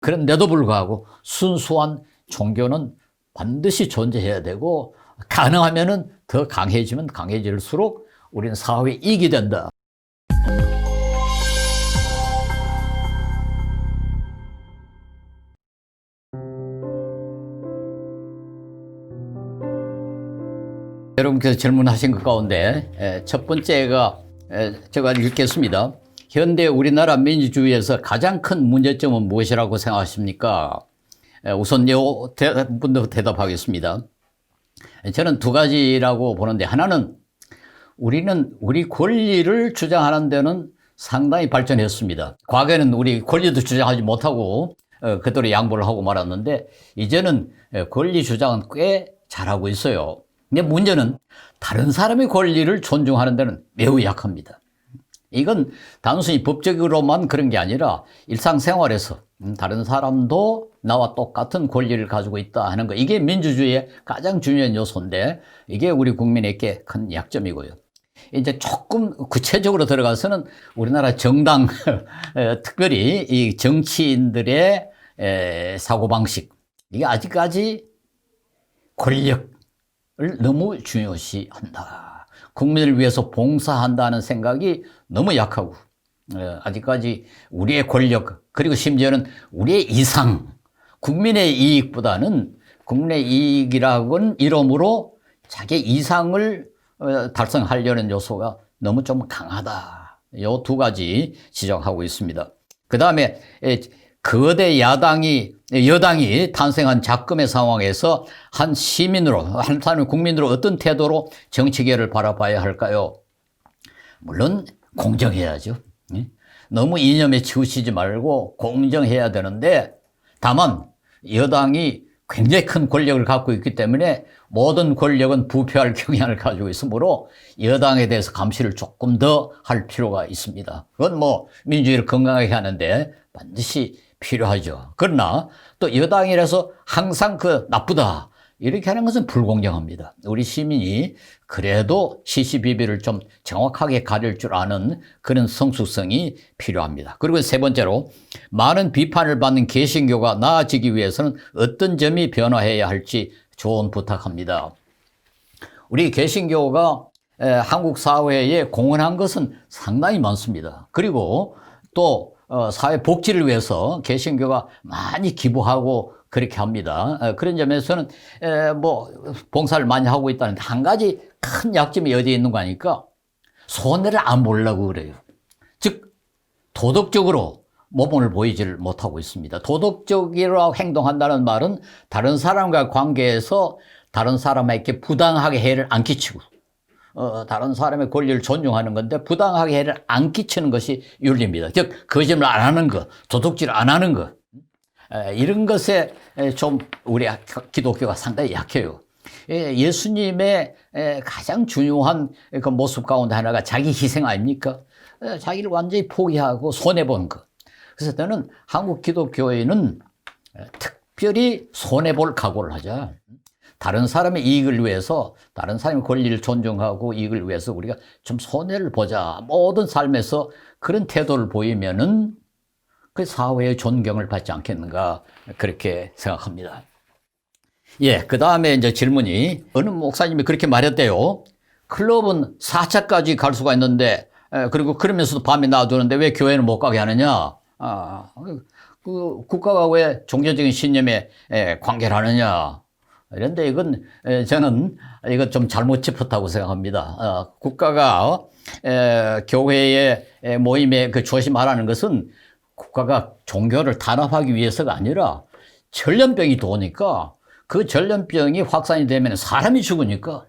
그런데도 불구하고 순수한 종교는 반드시 존재해야 되고, 가능하면은 더 강해지면 강해질수록 우리는 사회에 이익이 된다. 여러분께서 질문하신 것 가운데 첫 번째가 제가 읽겠습니다. 현대 우리나라 민주주의에서 가장 큰 문제점은 무엇이라고 생각하십니까? 우선 이 부분부터 대답하겠습니다. 저는 두 가지라고 보는데, 하나는 우리는 우리 권리를 주장하는 데는 상당히 발전했습니다. 과거에는 우리 권리도 주장하지 못하고 그대로 양보를 하고 말았는데, 이제는 권리 주장은 꽤 잘하고 있어요. 근데 문제는 다른 사람의 권리를 존중하는 데는 매우 약합니다. 이건 단순히 법적으로만 그런 게 아니라 일상생활에서 다른 사람도 나와 똑같은 권리를 가지고 있다 하는 거, 이게 민주주의의 가장 중요한 요소인데, 이게 우리 국민에게 큰 약점이고요. 이제 조금 구체적으로 들어가서는 우리나라 정당, 특별히 이 정치인들의 사고방식, 이게 아직까지 권력을 너무 중요시한다. 국민을 위해서 봉사한다는 생각이 너무 약하고, 아직까지 우리의 권력, 그리고 심지어는 우리의 이상, 국민의 이익보다는 국민의 이익이라고는 이름으로 자기 이상을 달성하려는 요소가 너무 좀 강하다. 이 두 가지 지적하고 있습니다. 그 다음에 거대 여당이 탄생한 작금의 상황에서 한 시민으로, 한 사람의 국민으로 어떤 태도로 정치계를 바라봐야 할까요? 물론 공정해야죠. 너무 이념에 치우치지 말고 공정해야 되는데, 다만 여당이 굉장히 큰 권력을 갖고 있기 때문에 모든 권력은 부패할 경향을 가지고 있으므로 여당에 대해서 감시를 조금 더 할 필요가 있습니다. 그건 뭐 민주주의를 건강하게 하는데 반드시 필요하죠. 그러나 또 여당이라서 항상 나쁘다, 이렇게 하는 것은 불공정합니다. 우리 시민이 그래도 시시비비를 좀 정확하게 가릴 줄 아는 그런 성숙성이 필요합니다. 그리고 세 번째로, 많은 비판을 받는 개신교가 나아지기 위해서는 어떤 점이 변화해야 할지 조언 부탁합니다. 우리 개신교가 한국 사회에 공헌한 것은 상당히 많습니다. 그리고 또 사회 복지를 위해서 개신교가 많이 기부하고 그렇게 합니다. 그런 점에서는 뭐 봉사를 많이 하고 있다는데, 한 가지 큰 약점이 어디에 있는 거 아니까 손해를 안 보려고 그래요. 즉 도덕적으로 모범을 보이지를 못하고 있습니다. 도덕적이라고 행동한다는 말은 다른 사람과 관계에서 다른 사람에게 부당하게 해를 안 끼치고 다른 사람의 권리를 존중하는 건데, 부당하게 해를 안 끼치는 것이 윤리입니다. 즉 거짓말 안 하는 것, 도둑질 안 하는 것, 이런 것에 좀 우리 기독교가 상당히 약해요. 예수님의 가장 중요한 그 모습 가운데 하나가 자기 희생 아닙니까? 자기를 완전히 포기하고 손해본 것. 그래서 저는 한국 기독교회는 특별히 손해볼 각오를 하자. 다른 사람의 이익을 위해서, 다른 사람의 권리를 존중하고 이익을 위해서 우리가 좀 손해를 보자. 모든 삶에서 그런 태도를 보이면은 그 사회의 존경을 받지 않겠는가, 그렇게 생각합니다. 그 다음에 이제 질문이, 어느 목사님이 그렇게 말했대요. 클럽은 4차까지 갈 수가 있는데, 그리고 그러면서도 밤에 놔두는데 왜 교회는 못 가게 하느냐? 그 국가가 왜 종교적인 신념에 관계를 하느냐? 그런데 이건 저는 이거 좀 잘못 짚었다고 생각합니다. 국가가 교회의 모임에 조심하라는 것은 국가가 종교를 단합하기 위해서가 아니라 전염병이 도니까, 그 전염병이 확산이 되면 사람이 죽으니까,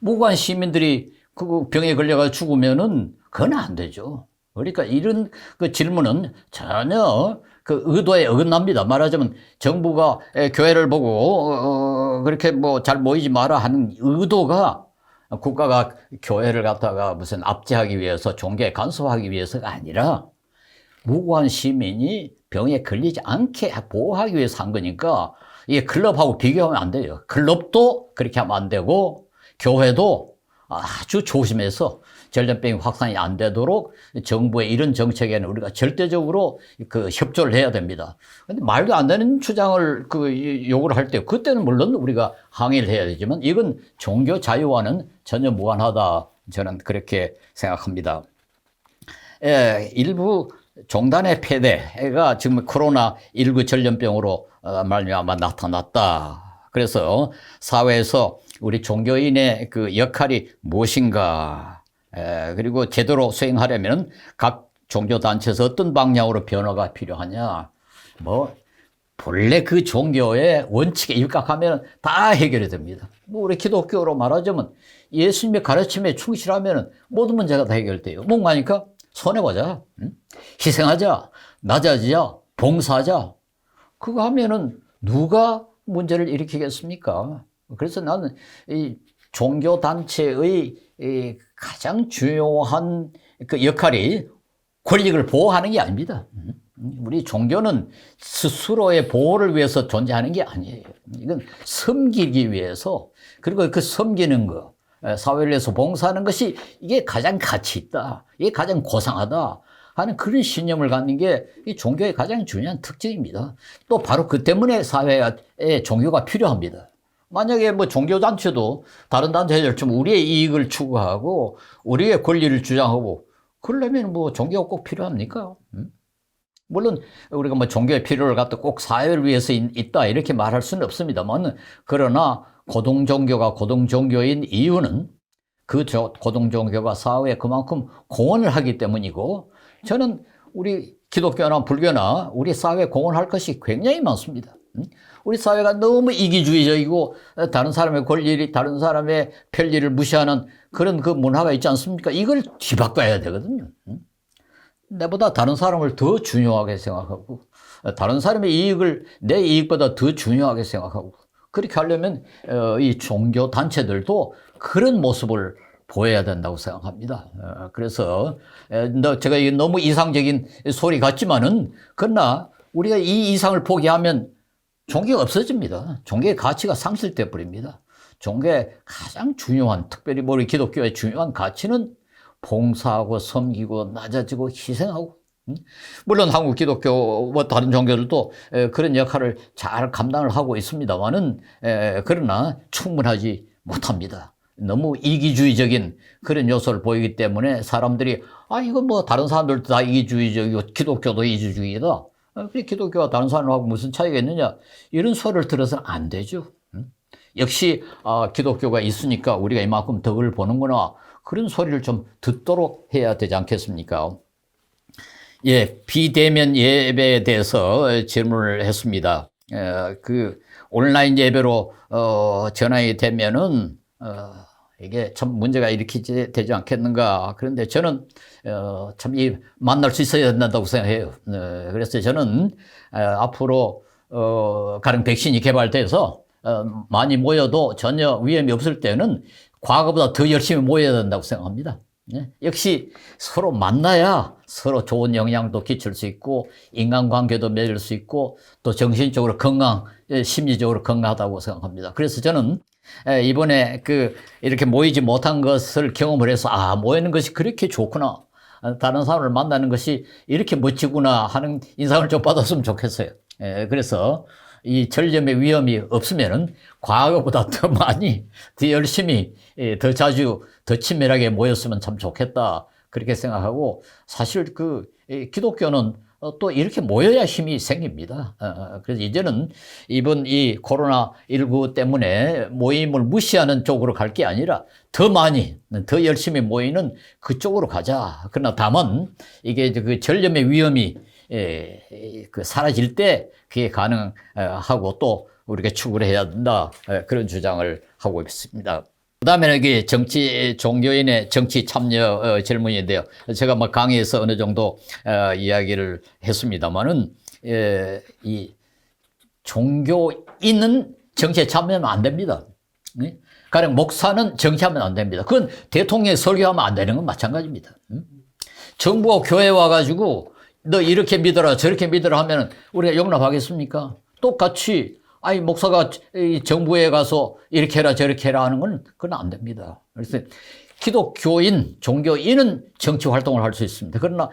무고한 시민들이 그 병에 걸려가 죽으면은 그건 안 되죠. 그러니까 이런 그 질문은 전혀 그 의도에 어긋납니다. 말하자면 정부가 교회를 보고 그렇게 뭐 잘 모이지 마라 하는 의도가, 국가가 교회를 갖다가 무슨 압제하기 위해서, 종교에 간섭하기 위해서가 아니라 무고한 시민이 병에 걸리지 않게 보호하기 위해서 한 거니까, 이게 클럽하고 비교하면 안 돼요. 클럽도 그렇게 하면 안 되고, 교회도 아주 조심해서 전염병이 확산이 안 되도록 정부의 이런 정책에는 우리가 절대적으로 그 협조를 해야 됩니다. 근데 말도 안 되는 주장을 요구를 할 때 그때는 물론 우리가 항의를 해야 되지만 이건 종교 자유와는 전혀 무관하다. 저는 그렇게 생각합니다. 일부 종단의 폐대가 지금 코로나19 전염병으로 말미암아 나타났다. 그래서 사회에서 우리 종교인의 그 역할이 무엇인가, 그리고 제대로 수행하려면 각 종교단체에서 어떤 방향으로 변화가 필요하냐, 본래 그 종교의 원칙에 입각하면 다 해결이 됩니다. 우리 기독교로 말하자면 예수님의 가르침에 충실하면 모든 문제가 다 해결돼요. 뭔가니까 손해보자, 희생하자, 낮아지자, 봉사하자. 그거 하면은 누가 문제를 일으키겠습니까? 그래서 나는 이 종교단체의 가장 중요한 그 역할이 권익을 보호하는 게 아닙니다. 우리 종교는 스스로의 보호를 위해서 존재하는 게 아니에요. 이건 섬기기 위해서, 그리고 그 섬기는 거, 사회를 위해서 봉사하는 것이 이게 가장 가치 있다, 이게 가장 고상하다 하는 그런 신념을 갖는 게 이 종교의 가장 중요한 특징입니다. 또 바로 그 때문에 사회에 종교가 필요합니다. 만약에 종교단체도 다른 단체들처럼 우리의 이익을 추구하고 우리의 권리를 주장하고 그러려면 종교가 꼭 필요합니까? 물론 우리가 종교의 필요를 갖다 꼭 사회를 위해서 있다 이렇게 말할 수는 없습니다만, 그러나 고등종교가 고등종교인 이유는 그 고등종교가 사회에 그만큼 공헌을 하기 때문이고, 저는 우리 기독교나 불교나 우리 사회에 공헌할 것이 굉장히 많습니다. 우리 사회가 너무 이기주의적이고 다른 사람의 권리, 다른 사람의 편리를 무시하는 그런 그 문화가 있지 않습니까? 이걸 뒤바꿔야 되거든요. 내보다 다른 사람을 더 중요하게 생각하고, 다른 사람의 이익을 내 이익보다 더 중요하게 생각하고, 그렇게 하려면 이 종교 단체들도 그런 모습을 보여야 된다고 생각합니다. 그래서 제가 이게 너무 이상적인 소리 같지만은, 그러나 우리가 이 이상을 포기하면 종교가 없어집니다. 종교의 가치가 상실돼 버립니다. 종교의 가장 중요한, 특별히 우리 기독교의 중요한 가치는 봉사하고 섬기고 낮아지고 희생하고, 물론 한국 기독교 다른 종교들도 그런 역할을 잘 감당을 하고 있습니다만은, 그러나 충분하지 못합니다. 너무 이기주의적인 그런 요소를 보이기 때문에 사람들이 이거 다른 사람들도 다 이기주의적이고 기독교도 이기주의다, 기독교와 다른 사람하고 무슨 차이가 있느냐, 이런 소리를 들어서는 안 되죠. 역시 기독교가 있으니까 우리가 이만큼 덕을 보는구나, 그런 소리를 좀 듣도록 해야 되지 않겠습니까? 비대면 예배에 대해서 질문을 했습니다. 그 온라인 예배로 전환이 되면은 이게 참 문제가 일으키지 되지 않겠는가. 그런데 저는 참 만날 수 있어야 된다고 생각해요. 그래서 저는 앞으로 가령 백신이 개발돼서 많이 모여도 전혀 위험이 없을 때는 과거보다 더 열심히 모여야 된다고 생각합니다. 역시 서로 만나야 서로 좋은 영향도 끼칠 수 있고 인간관계도 맺을 수 있고 또 정신적으로 심리적으로 건강하다고 생각합니다. 그래서 저는 이번에 이렇게 모이지 못한 것을 경험을 해서 모이는 것이 그렇게 좋구나, 다른 사람을 만나는 것이 이렇게 멋지구나 하는 인상을 좀 받았으면 좋겠어요. 그래서 이 전염의 위험이 없으면은 과거보다 더 많이, 더 열심히, 더 자주, 더 친밀하게 모였으면 참 좋겠다, 그렇게 생각하고, 사실 기독교는 또 이렇게 모여야 힘이 생깁니다. 그래서 이제는 이번 이 코로나19 때문에 모임을 무시하는 쪽으로 갈 게 아니라 더 많이, 더 열심히 모이는 그쪽으로 가자. 그러나 다만 이게 그 전염의 위험이 사라질 때 그게 가능하고 또 우리가 추구를 해야 된다, 그런 주장을 하고 있습니다. 그 다음에는 이게 종교인의 정치 참여 질문인데요. 제가 강의에서 어느 정도 이야기를 했습니다만은, 이 종교인은 정치에 참여하면 안 됩니다. 가령 목사는 정치하면 안 됩니다. 그건 대통령이 설교하면 안 되는 건 마찬가지입니다. 정부가 교회에 와가지고 너 이렇게 믿어라 저렇게 믿어라 하면 우리가 용납하겠습니까? 똑같이 목사가 정부에 가서 이렇게 해라 저렇게 해라 하는 건 그건 안 됩니다. 그래서 기독교인, 종교인은 정치 활동을 할 수 있습니다. 그러나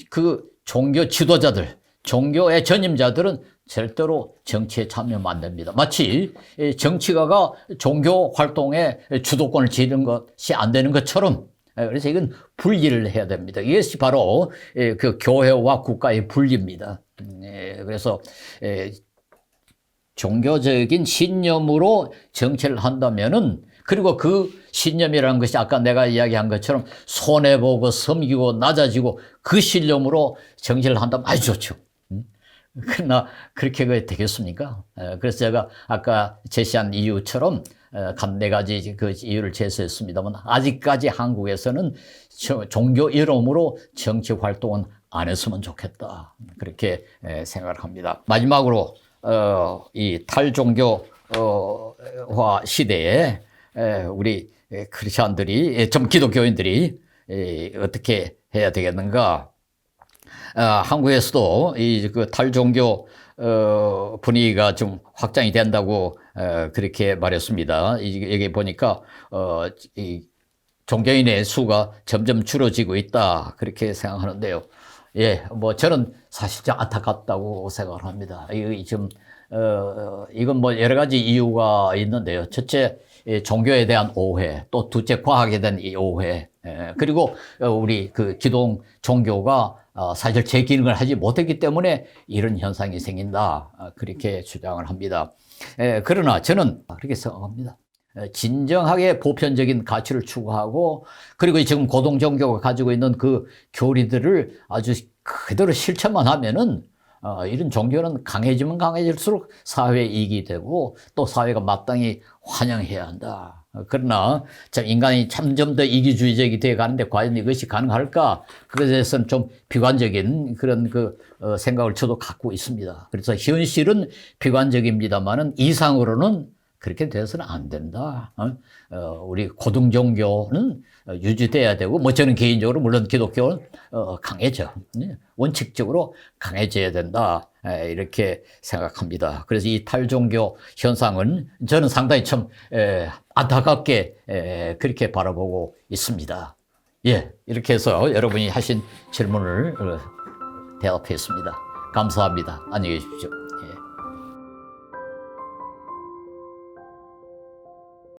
그 종교 지도자들, 종교의 전임자들은 절대로 정치에 참여하면 안 됩니다. 마치 정치가가 종교 활동에 주도권을 쥐는 것이 안 되는 것처럼, 그래서 이건 분리를 해야 됩니다. 이것이 바로 그 교회와 국가의 분리입니다. 그래서 종교적인 신념으로 정치를 한다면은, 그리고 그 신념이라는 것이 아까 내가 이야기한 것처럼 손해보고 섬기고 낮아지고 그 신념으로 정치를 한다면 아주 좋죠. 그러나 그렇게 되겠습니까? 그래서 제가 아까 제시한 이유처럼 네 가지 그 이유를 제시했습니다만, 아직까지 한국에서는 종교 이름으로 정치 활동은 안 했으면 좋겠다. 그렇게 생각을 합니다. 마지막으로 이 탈종교화 시대에 우리 크리스천들이, 좀 기독교인들이 어떻게 해야 되겠는가? 한국에서도 이 그 탈종교 분위기가 좀 확장이 된다고 그렇게 말했습니다. 여기 보니까 이 종교인의 수가 점점 줄어지고 있다, 그렇게 생각하는데요. 예, 뭐 저는 사실 좀 안타깝다고 생각을 합니다. 이건 뭐 여러 가지 이유가 있는데요. 첫째, 종교에 대한 오해, 또 둘째, 과학에 대한 이 오해, 그리고 우리 그 기독 종교가 사실 제 기능을 하지 못했기 때문에 이런 현상이 생긴다, 그렇게 주장을 합니다. 그러나 저는 그렇게 생각합니다. 진정하게 보편적인 가치를 추구하고, 그리고 지금 고등 종교가 가지고 있는 그 교리들을 아주 그대로 실천만 하면은 이런 종교는 강해지면 강해질수록 사회에 이익이 되고 또 사회가 마땅히 환영해야 한다. 그러나 참 인간이 점점 더 이기주의적이 되어 가는데 과연 이것이 가능할까? 그것에 대해서는 좀 비관적인 그런 생각을 저도 갖고 있습니다. 그래서 현실은 비관적입니다만은 이상으로는 그렇게 돼서는 안 된다. 우리 고등 종교는 유지돼야 되고, 뭐 저는 개인적으로 물론 기독교는 강해져. 원칙적으로 강해져야 된다, 이렇게 생각합니다. 그래서 이 탈종교 현상은 저는 상당히 참 안타깝게 그렇게 바라보고 있습니다. 예, 이렇게 해서 여러분이 하신 질문을 대답했습니다. 감사합니다. 안녕히 계십시오.